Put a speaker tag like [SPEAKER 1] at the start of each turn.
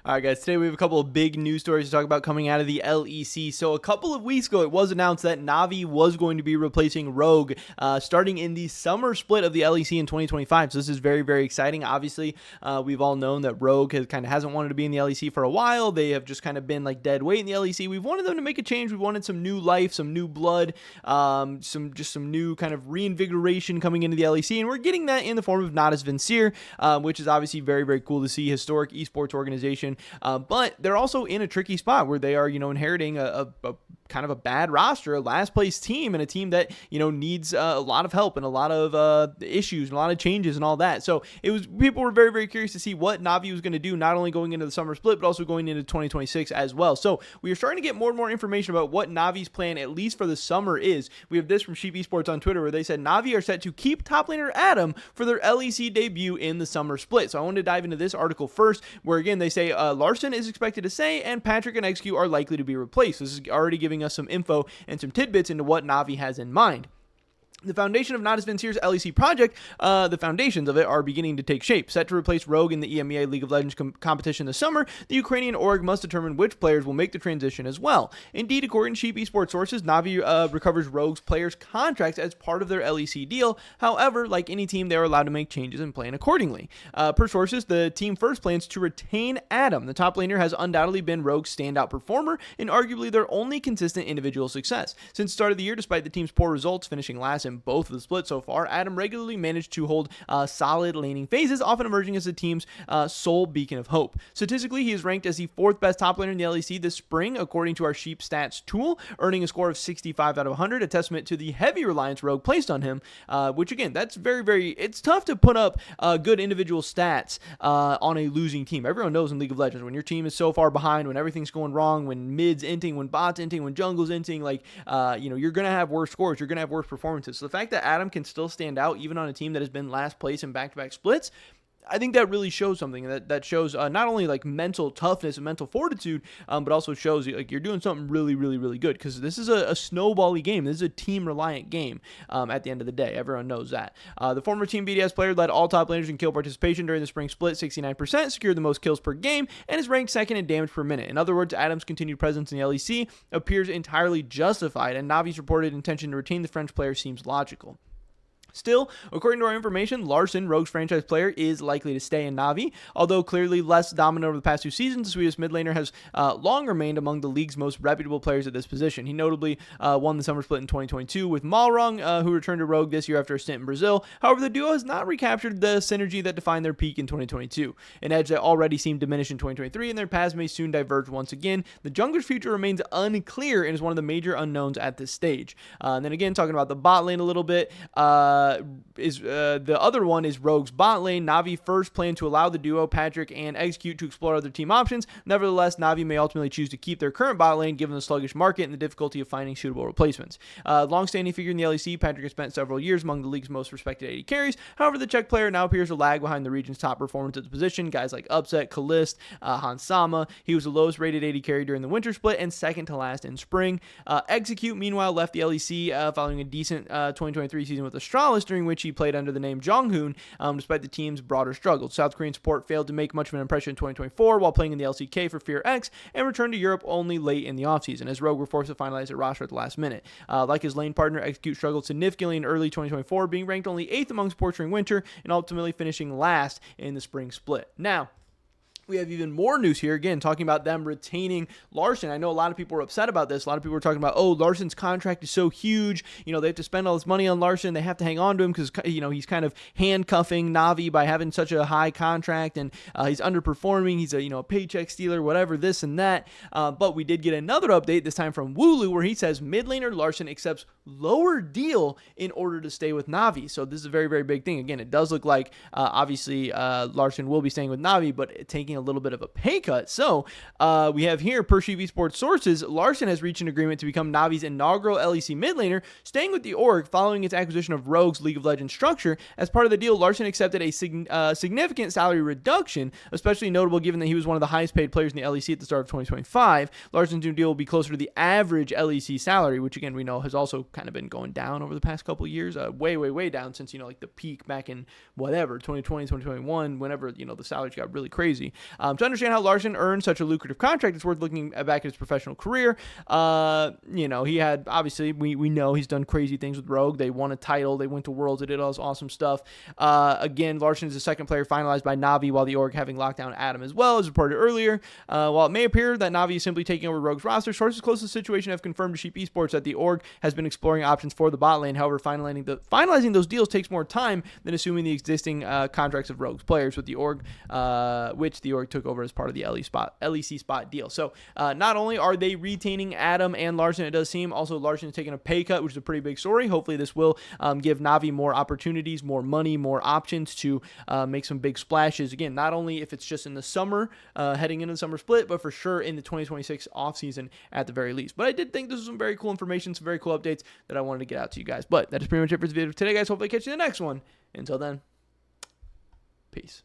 [SPEAKER 1] All right, guys, today we have a couple of big news stories to talk about coming out of the LEC. So a couple of weeks ago, it was announced that NAVI was going to be replacing Rogue starting in the summer split of the LEC in 2025. So this is very, very exciting. Obviously, we've all known that Rogue hasn't wanted to be in the LEC for a while. They have just kind of been like dead weight in the LEC. We've wanted them to make a change. We wanted some new life, some new blood, some new kind of reinvigoration coming into the LEC. And we're getting that in the form of Nadas Vincere, which is obviously very, very cool to see. Historic esports organization. But they're also in a tricky spot where they are, inheriting a kind of a bad roster, a last place team, and a team that, needs a lot of help and a lot of issues and a lot of changes and all that. So people were very, very curious to see what NAVI was going to do, not only going into the summer split, but also going into 2026 as well. So we are starting to get more and more information about what NAVI's plan, at least for the summer, is. We have this from Sheep Esports on Twitter where they said NAVI are set to keep top laner Adam for their LEC debut in the summer split. So I wanted to dive into this article first, where again, they say Larson is expected to stay and Patrick and XQ are likely to be replaced. This is already giving us some info and some tidbits into what NAVI has in mind. The foundation of Nadas Vincere's LEC project, the foundations of it are beginning to take shape. Set to replace Rogue in the EMEA League of Legends competition this summer, the Ukrainian org must determine which players will make the transition as well. Indeed, according to Sheep Esports sources, NAVI recovers Rogue's players' contracts as part of their LEC deal. However, like any team, they are allowed to make changes and plan accordingly. Per sources, the team first plans to retain Adam. The top laner has undoubtedly been Rogue's standout performer and arguably their only consistent individual success. Since the start of the year, despite the team's poor results, finishing last in both of the splits so far, Adam regularly managed to hold solid laning phases, often emerging as the team's sole beacon of hope. Statistically, he is ranked as the fourth best top laner in the LEC this spring, according to our Sheep Stats tool, earning a score of 65 out of 100, a testament to the heavy reliance Rogue placed on him, which again, that's very, it's tough to put up good individual stats on a losing team. Everyone knows in League of Legends, when your team is so far behind, when everything's going wrong, when mid's inting, when bots inting, when jungle's inting, you're going to have worse scores, you're going to have worse performances. So the fact that Adam can still stand out even on a team that has been last place in back-to-back splits, I think that really shows something that shows not only like mental toughness and mental fortitude, but also shows like you're doing something really, really, really good, because this is a snowbally game. This is a team reliant game at the end of the day. Everyone knows that. The former Team BDS player led all top laners in kill participation during the spring split, 69%, secured the most kills per game, and is ranked second in damage per minute. In other words, Adam's continued presence in the LEC appears entirely justified, and Navi's reported intention to retain the French player seems logical. Still, according to our information, Larson, Rogue's franchise player, is likely to stay in NAVI. Although clearly less dominant over the past 2 seasons, the Swedish mid laner has long remained among the league's most reputable players at this position. He notably won the summer split in 2022 with Malrung, who returned to Rogue this year after a stint in Brazil. However, the duo has not recaptured the synergy that defined their peak in 2022, an edge that already seemed diminished in 2023, and their paths may soon diverge once again. The jungler's future remains unclear and is one of the major unknowns at this stage. And then again, talking about the bot lane a little bit, the other one is Rogue's bot lane. NAVI first planned to allow the duo, Patrick and Execute, to explore other team options. Nevertheless, NAVI may ultimately choose to keep their current bot lane given the sluggish market and the difficulty of finding suitable replacements. Long-standing figure in the LEC, Patrick has spent several years among the league's most respected AD carries. However, the Czech player now appears to lag behind the region's top performance at the position. Guys like Upset, Kalist, Hans Sama. He was the lowest rated AD carry during the winter split and second to last in spring. Execute, meanwhile, left the LEC following a decent 2023 season with Astralis, during which he played under the name Jonghoon, despite the team's broader struggles. South Korean support failed to make much of an impression in 2024 while playing in the LCK for Fear X, and returned to Europe only late in the offseason, as Rogue were forced to finalize their roster at the last minute. Like his lane partner, Execute struggled significantly in early 2024, being ranked only 8th among supports during winter, and ultimately finishing last in the spring split. Now, we have even more news here, again, talking about them retaining Larson. I know a lot of people were upset about this. A lot of people were talking about, Larson's contract is so huge. They have to spend all this money on Larson. They have to hang on to him because, he's kind of handcuffing NAVI by having such a high contract, and he's underperforming. He's a paycheck stealer, whatever, this and that. But we did get another update, this time from Wooloo, where he says mid laner Larson accepts lower deal in order to stay with NAVI. So this is a very, very big thing. Again, it does look like, obviously, Larson will be staying with NAVI, but taking a little bit of a pay cut. So we have here, per Sheep Esports sources, Larson has reached an agreement to become Navi's inaugural LEC mid laner, staying with the org following its acquisition of Rogue's League of Legends structure. As part of the deal, Larson accepted a significant salary reduction, especially notable given that he was one of the highest paid players in the LEC at the start of 2025. Larson's new deal will be closer to the average LEC salary, which again we know has also kind of been going down over the past couple of years, way down since like the peak back in whatever 2020, 2021, whenever the salaries got really crazy. To understand how Larson earned such a lucrative contract, it's worth looking back at his professional career. He had, obviously, we know he's done crazy things with Rogue. They won a title. They went to Worlds. They did all this awesome stuff. Again, Larson is the second player finalized by NAVI, while the org having locked down Adam as well, as reported earlier. While it may appear that NAVI is simply taking over Rogue's roster, sources close to the situation have confirmed to Sheep Esports that the org has been exploring options for the bot lane. However, finalizing those deals takes more time than assuming the existing contracts of Rogue's players with the org, which the org took over as part of the LEC spot deal. So not only are they retaining Adam and Larson, it does seem, also Larson is taking a pay cut, which is a pretty big story. Hopefully this will give NAVI more opportunities, more money, more options to make some big splashes. Again, not only if it's just in the summer, heading into the summer split, but for sure in the 2026 offseason at the very least. But I did think this was some very cool information, some very cool updates that I wanted to get out to you guys. But that is pretty much it for this video today, guys. Hopefully I catch you in the next one. Until then, peace.